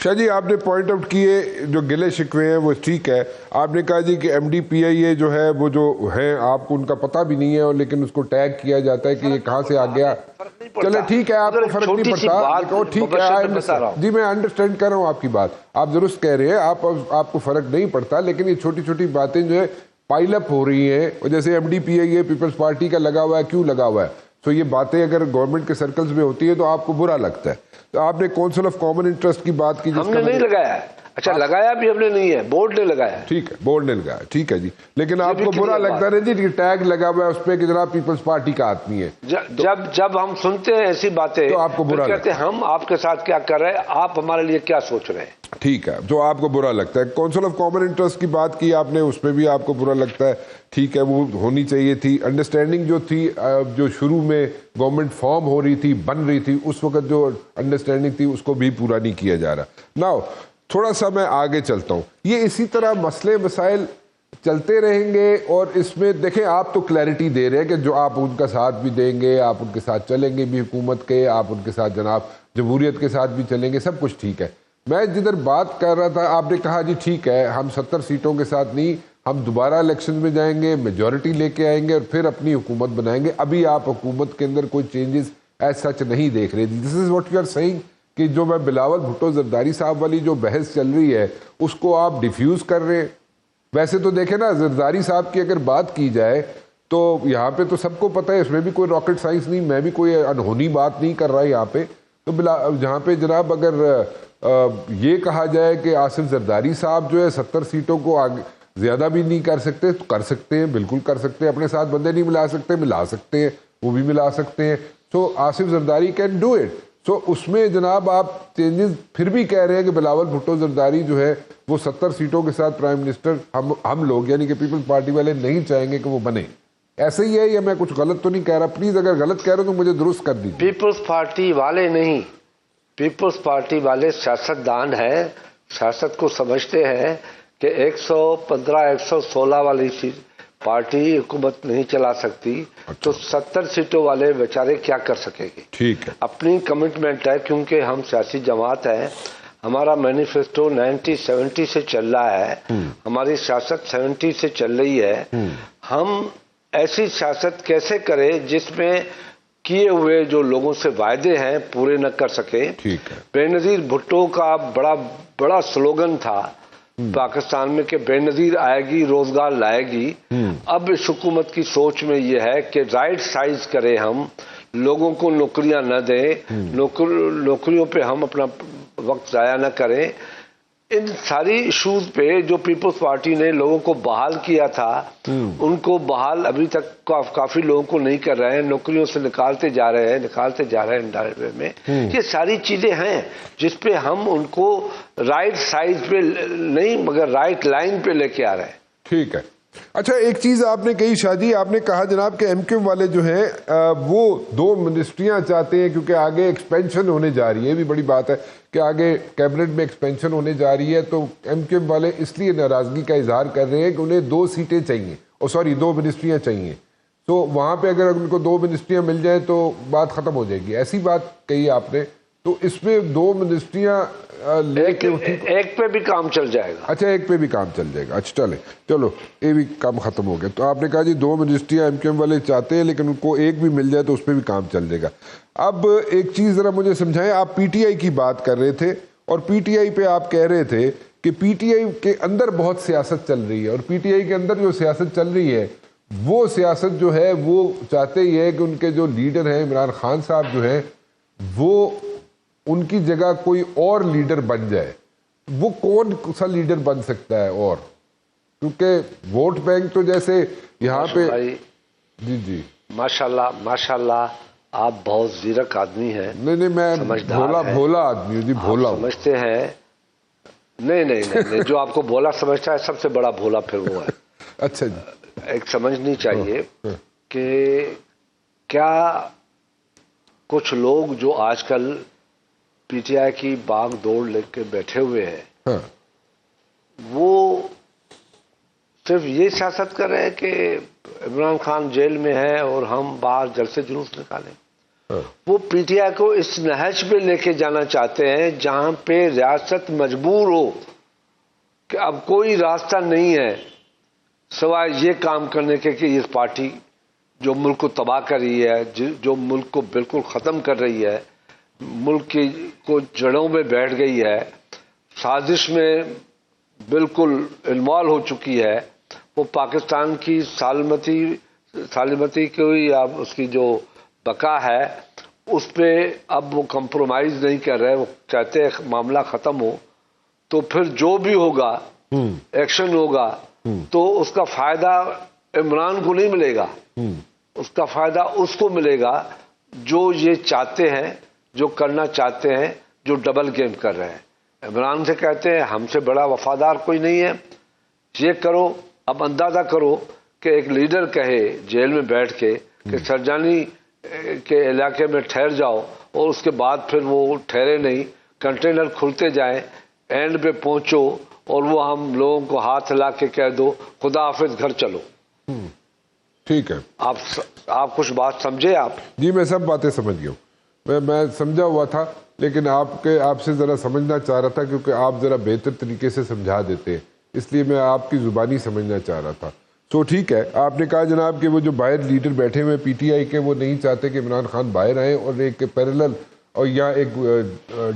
शाह जी, आपने point out किए जो गिले शिकवे हैं वो ठीक है। आपने कहा जी कि MDPIA जो है वो जो है आपको उनका पता भी नहीं है, और लेकिन उसको टैग किया जाता है कि ये कहाँ से आ गया। चले ठीक है, आपको फर्क नहीं पड़ता, ठीक है जी, मैं अंडरस्टैंड कर रहा हूँ आपकी बात, आप दुरुस्त कह रहे हैं, आपको फर्क नहीं पड़ता, लेकिन ये छोटी छोटी बातें जो है पाइलअप हो रही हैं। और जैसे MDPIA पीपल्स पार्टी का लगा हुआ है, क्यों लगा हुआ है, तो ये बातें अगर गवर्नमेंट के सर्कल्स में होती है तो आपको बुरा लगता है। तो आपने काउंसिल ऑफ कॉमन इंटरेस्ट की बात की, हमने नहीं लगाया। अच्छा, लगाया भी हमने नहीं है, बोर्ड ने लगाया। ठीक है, बोर्ड ने लगाया, ठीक है जी, लेकिन आपको बुरा लगता है जी कि टैग लगा हुआ है उस पर कि जनाब पीपल्स पार्टी का आदमी है। जब हम सुनते हैं ऐसी बातें तो आपको बुरा कहते हैं हम आपके साथ क्या कर रहे हैं, आप हमारे लिए क्या सोच रहे हैं। ठीक है, जो आपको बुरा लगता है। काउंसिल ऑफ कॉमन इंटरेस्ट की बात की आपने, उस पर भी आपको बुरा लगता है, ठीक है, वो होनी चाहिए थी। अंडरस्टैंडिंग जो थी, जो शुरू में गवर्नमेंट फॉर्म हो रही थी, बन रही थी, उस वक्त जो अंडरस्टैंडिंग थी उसको भी पूरा नहीं किया जा रहा। नाउ थोड़ा सा मैं आगे चलता हूँ, ये इसी तरह मसले मसाइल चलते रहेंगे। और इसमें देखें, आप तो क्लैरिटी दे रहे हैं कि जो आप उनका साथ भी देंगे, आप उनके साथ चलेंगे भी हुकूमत के, आप उनके साथ जनाब जमहूरियत के साथ भी चलेंगे, सब कुछ ठीक है। मैं जिधर बात कर रहा था, आपने कहा जी ठीक है, हम 70 सीटों के साथ नहीं, हम दोबारा इलेक्शन में जाएंगे, मेजॉरिटी लेके आएंगे और फिर अपनी हुकूमत बनाएंगे। अभी आप हुकूमत के अंदर कोई चेंजेस एज सच नहीं देख रहे। This is what you are saying कि जो मैं बिलावल भुट्टो जरदारी साहब वाली जो बहस चल रही है उसको आप डिफ्यूज कर रहे हैं। वैसे तो देखें ना, जरदारी साहब की अगर बात की जाए तो यहाँ पे तो सबको पता है, इसमें भी कोई रॉकेट साइंस नहीं, मैं भी कोई अनहोनी बात नहीं कर रहा यहाँ पे। तो जहाँ पे जनाब अगर ये कहा जाए कि आसिफ जरदारी साहब जो है 70 सीटों को आगे ज्यादा भी नहीं कर सकते, तो कर सकते हैं, बिल्कुल कर सकते हैं। अपने साथ बंदे नहीं मिला सकते, मिला सकते हैं, वो भी मिला सकते हैं। So Asif Zardari can do it. So उसमें जनाब आप चेंजेस फिर भी कह रहे हैं कि बिलावल भुट्टो जरदारी जो है वो 70 सीटों के साथ प्राइम मिनिस्टर हम लोग यानी कि पीपल्स पार्टी वाले नहीं चाहेंगे कि वो बने। ऐसे ही है या मैं कुछ गलत तो नहीं कह रहा? प्लीज अगर गलत कह रहा हूं तो मुझे दुरुस्त कर दीजिए। पीपल्स पार्टी वाले नहीं, पीपल्स पार्टी वाले सियासतदान है, सियासत को समझते हैं कि 115 116 वाली पार्टी हुकूमत नहीं चला सकती। अच्छा। तो 70 सीटों वाले बेचारे क्या कर सकेंगे? ठीक है, अपनी कमिटमेंट है, क्योंकि हम सियासी जमात है, हमारा मैनिफेस्टो 1970 से चल रहा है, हमारी सियासत 70 से चल रही है। हम ऐसी सियासत कैसे करें जिसमें किए हुए जो लोगों से वायदे हैं पूरे न कर सके। ठीक है। बेनजीर भुट्टो का बड़ा स्लोगन था पाकिस्तान में कि बेनजीर आएगी रोजगार लाएगी। अब इस हुकूमत की सोच में यह है कि राइट साइज करें, हम लोगों को नौकरियां न दें, नौकरियों पे हम अपना वक्त जाया न करें। इन सारी इश्यूज पे जो पीपल्स पार्टी ने लोगों को बहाल किया था, उनको बहाल अभी तक काफी लोगों को नहीं कर रहे हैं, नौकरियों से निकालते जा रहे हैं इंडायरेक्ट वे में। ये सारी चीजें हैं जिसपे हम उनको राइट साइज पे नहीं मगर राइट लाइन पे लेके आ रहे हैं। ठीक है। अच्छा, एक चीज आपने कही शादी, आपने कहा जनाब के MQ वाले जो हैं वो 2 मिनिस्ट्रियां चाहते हैं क्योंकि आगे एक्सपेंशन होने जा रही है। ये भी बड़ी बात है कि आगे कैबिनेट में एक्सपेंशन होने जा रही है, तो MQ वाले इसलिए नाराजगी का इजहार कर रहे हैं कि उन्हें 2 सीटें चाहिए, और सॉरी 2 मिनिस्ट्रियां चाहिए। तो वहां पे अगर उनको 2 मिनिस्ट्रियां मिल जाए तो बात खत्म हो जाएगी, ऐसी बात कही आपने। तो इसमें 2 मिनिस्ट्रियां एक पे भी काम चल जाएगा। अच्छा, एक पे भी काम चल जाएगा। अच्छा, चलो ये भी काम खत्म हो गया। तो आपने कहा जी 2 मिनिस्ट्रियां MQM वाले चाहते हैं, लेकिन उनको एक भी मिल जाए तो उस पर भी काम चल जाएगा। अब एक चीज जरा मुझे समझाएं, आप PTI की बात कर रहे थे और PTI पे आप कह रहे थे कि PTI के अंदर बहुत सियासत चल रही है, और PTI के अंदर जो सियासत चल रही है वो सियासत जो है वो चाहते ही है कि उनके जो लीडर हैं इमरान खान साहब जो है वो उनकी जगह कोई और लीडर बन जाए। वो कौन सा लीडर बन सकता है? और क्योंकि वोट बैंक तो जैसे यहाँ पे जी माशाल्लाह माशाल्लाह, आप बहुत जीरक आदमी हैं। नहीं, मैं भोला आदमी हूँ जी, भोला समझते हैं। नहीं, जो आपको भोला समझता है सबसे बड़ा भोला फिर वो है। अच्छा जी, एक समझनी चाहिए कि क्या कुछ लोग जो आजकल PTI की बाग दौड़ लेके बैठे हुए हैं, वो सिर्फ ये सियासत कर रहे हैं कि इमरान खान जेल में है और हम बाहर जलसे जुलूस निकालें। वो पीटीआई को इस नहज पे लेके जाना चाहते हैं जहां पे रियासत मजबूर हो कि अब कोई रास्ता नहीं है सिवाय ये काम करने के कि इस पार्टी जो मुल्क को तबाह कर रही है, जो मुल्क को बिल्कुल ख़त्म कर रही है, मुल्क की को जड़ों में बैठ गई है, साजिश में बिल्कुल इन्वॉल्व हो चुकी है, वो पाकिस्तान की सालमती की या उसकी जो बका है उस पे अब वो कंप्रोमाइज नहीं कर रहे। वो चाहते हैं मामला ख़त्म हो, तो फिर जो भी होगा एक्शन होगा तो उसका फ़ायदा इमरान को नहीं मिलेगा, उसका फ़ायदा उसको मिलेगा जो ये चाहते हैं, जो करना चाहते हैं, जो डबल गेम कर रहे हैं। इमरान से कहते हैं हमसे बड़ा वफादार कोई नहीं है, ये करो। अब अंदाज़ा करो कि एक लीडर कहे जेल में बैठ के कि सरजानी के इलाके में ठहर जाओ और उसके बाद फिर वो ठहरे नहीं, कंटेनर खुलते जाएं, एंड पे पहुंचो और वो हम लोगों को हाथ हिला के कह दो खुदा हाफिज घर चलो। ठीक है, आप कुछ बात समझे? आप जी, मैं सब बातें समझ गया हूँ। मैं समझा हुआ था, लेकिन आपसे ज़रा समझना चाह रहा था क्योंकि आप ज़रा बेहतर तरीके से समझा देते हैं, इसलिए मैं आपकी ज़ुबानी समझना चाह रहा था। तो ठीक है, आपने कहा जनाब कि वो जो बाहर लीडर बैठे हुए पीटीआई के, वो नहीं चाहते कि इमरान खान बाहर आए और एक पैरेलल और या एक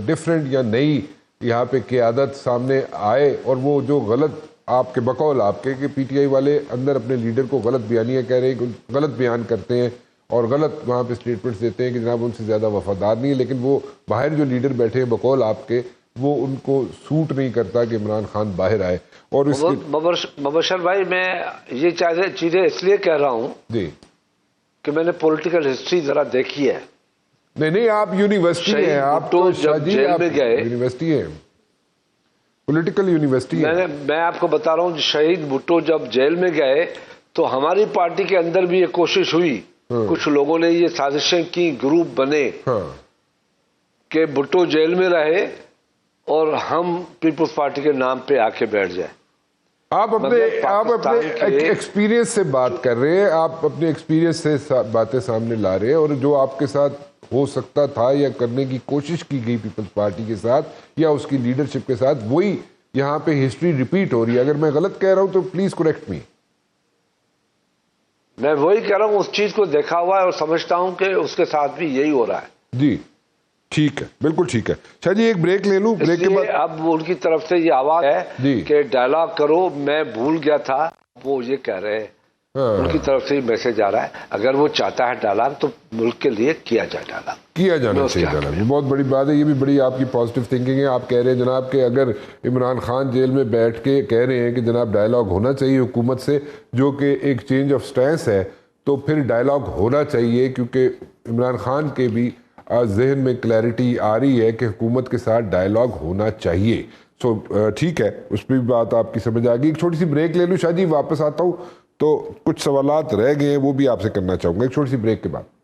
डिफरेंट या नई यहाँ पे क़यादत सामने आए। और वो जो गलत आपके बकौल आपके कि पीटीआई वाले अंदर अपने लीडर को गलत बयानियाँ कह रहे हैं, गलत बयान करते हैं और गलत वहाँ पे स्टेटमेंट्स देते हैं कि जनाब उनसे ज़्यादा वफादार नहीं है, लेकिन वो बाहर जो लीडर बैठे हैं बकौल आपके, वो उनको सूट नहीं करता कि इमरान खान बाहर आए। और मुबशर भाई, मैं ये चीज़ें इसलिए कह रहा हूँ जी कि मैंने पॉलिटिकल हिस्ट्री ज़रा देखी है। नहीं, आप यूनिवर्सिटी हैं, आप तो जब जेल में गए, यूनिवर्सिटी है, पॉलिटिकल यूनिवर्सिटी है। मैं आपको बता रहा हूँ, शहीद भुट्टो जब जेल में गए तो हमारी पार्टी के अंदर भी ये कोशिश हुई, कुछ लोगों ने ये साजिशें की, ग्रुप बने कि भुट्टो जेल में रहे और हम पीपुल्स पार्टी के नाम पे आके बैठ जाए। आप अपने एक्सपीरियंस से बात कर रहे हैं, आप अपने एक्सपीरियंस से बातें सामने ला रहे हैं, और जो आपके साथ हो सकता था या करने की कोशिश की गई पीपल्स पार्टी के साथ या उसकी लीडरशिप के साथ, वही यहाँ पे हिस्ट्री रिपीट हो रही है। अगर मैं गलत कह रहा हूं तो प्लीज करेक्ट मी। मैं वही कह रहा हूं, उस चीज को देखा हुआ है और समझता हूं कि उसके साथ भी यही हो रहा है। जी ठीक है, बिल्कुल ठीक है। शाह जी, एक ब्रेक ले लूं, ब्रेक के बाद अब उनकी तरफ से ये आवाज है कि डायलॉग करो, मैं भूल गया था, वो ये कह रहे हैं। उनकी तरफ से मैसेज आ रहा है, अगर वो चाहता है डायलॉग तो मुल्क के लिए किया जाए, डायलॉग किया जाना चाहिए। डायलॉग बहुत बड़ी बात है, ये भी बड़ी आपकी पॉजिटिव थिंकिंग है। आप कह रहे हैं जनाब कि अगर इमरान खान जेल में बैठ के कह रहे हैं कि जनाब डायलॉग होना चाहिए हुकूमत से, जो कि एक चेंज ऑफ स्टैंस है, तो फिर डायलॉग होना चाहिए, क्योंकि इमरान खान के भी जहन में क्लैरिटी आ रही है कि हुकूमत के साथ डायलॉग होना चाहिए। सो ठीक है, उस पर भी बात आपकी समझ आ गई। एक छोटी सी ब्रेक ले लूँ शाह जी, वापस आता हूँ, तो कुछ सवालात रह गए हैं वो भी आपसे करना चाहूँगा एक छोटी सी ब्रेक के बाद।